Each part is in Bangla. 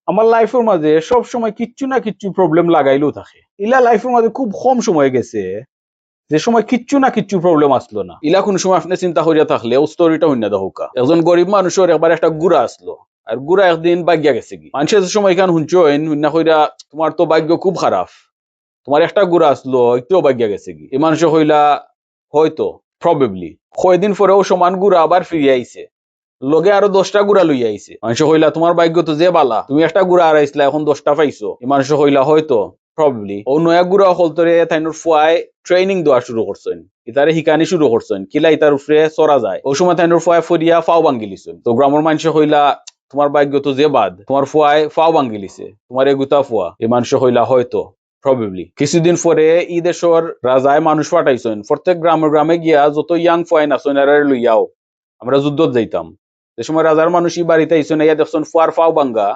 আমার লাইফের মাঝে সব সময় কিচ্ছু না কিচ্ছু প্রবলেম লাগাইলেও থাকে। ইলা লাইফের মাঝে খুব কম সময় গেছে যে সময় কিচ্ছু না কিচ্ছু প্রবলেম আসলো না। ইলা কোন সময় আপনি চিন্তা করিয়া থাকলে ও স্টোরিটা হইনা দেখুকা। একজন গরিব মানুষের একবার একটা গুড়া আসলো, আর গুড়া একদিন বাগ্যা গেছে কি। মানুষের যে সময় এখান হুঁচইন হুন্না কইরা তোমার তো ভাগ্য খুব খারাপ, তোমার একটা গুড়া আসলো একটুও বাগ্যা গেছে কি। এই মানুষে কইলা হয়তো প্রবাবলি কয়দিন পরেও সমান গুড়া আবার ফিরে আইছে, লগে আরো 10টা গুড়া লইয়া আইছে। মানুষ কইলা তোমার ভাগ্য তো যে বালা, তুমি একটা গুড়া হারাইছিলা এখন 10টা পাইছো। এই মানুষ কইলা হয়তো প্রবাবলি ও নয়া গুড়া হলতরে তাইনোর ফুয়ায় ট্রেনিং দেওয়া শুরু করছেন, ইতারে হিকানি শুরু করছেন কিলা ইতার উপরে চড়া যায়। ও সময় তাইনোর ফুয়ায় ফরিয়া ফাও ভাঙ্গিলিছেন। তো গ্রামের মানুষ কইলা তোমার ভাগ্য তো যে বাদ, তোমার ফুয়ায় ফাও ভাঙ্গিলিছে, তোমার এগুতা ফুয়া। এই মানুষ কইলা হয়তো প্রবাবলি। কিছুদিন পরে ই দেশের রাজায় মানুষ পাঠাইছেন প্রত্যেক গ্রামে গ্রামে গিয়া যত ইয়াং ফাইন আছেন এরা লইয়াও আমরা যুদ্ধত যাইতাম। যে সময় রাজার মানুষই বাড়িতে আইসেন ইয়া দেখছেন ফুয়ার ফাও ভাঙ্গা,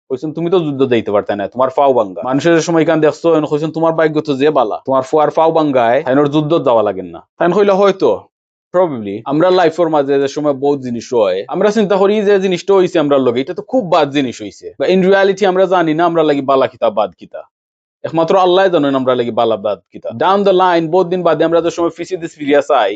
কইছেন তুমি তো যুদ্ধ যাইতে পারতে না, তোমার ফাও ভাঙ্গা। মানুষের সময় কান দেখছেন কইছেন তোমার ভাগ্য তো যে বালা, তোমার ফুয়ার ফাও ভাঙ্গায় তাইনোর যুদ্ধত যাওয়া লাগেন না। তাই কইলা হয়তো প্রবাবলি আমরা লাইফের মাঝে যে সময় বহুত জিনিস হয় আমরা চিন্তা করি যে জিনিসটা হইছে আমরা লগে এটা তো খুব বাদ জিনিস হইছে, বা ইন রিয়ালিটি আমরা জানি না আমরা লাগি বালা কিতা বাদ কিতা। একমাত্র আল্লাহ জানেন আমরা লাগি বালা বাদ কিতা। ডাউন দ্য লাইন বহুত দিন বাদে আমরা যে সময় ফিরিয়া চাই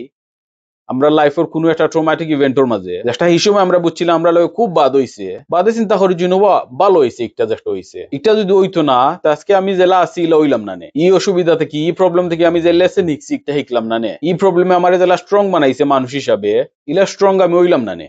আমরা লাইফের কোনো একটা ট্রমাটিক ইভেন্টের মাঝে যেটা হিসেবে আমরা বুঝছিলাম আমরা লগে খুব বাদ হইছে, বাদে চিন্তা করি জিনোবা ভালো হইছে একটা যেটা হইছে। এটা যদি হইতো না তা আজকে আমি জেলা আসি হইলাম না নে। এই অসুবিধা থেকে এই প্রবলেম থেকে আমি যে লেসন শিখছি একটা শিখলাম না নে। এই প্রবলেমে আমার জেলা স্ট্রং বানাইছে মানুষ হিসাবে, ইলা স্ট্রং আমি হইলাম না নে।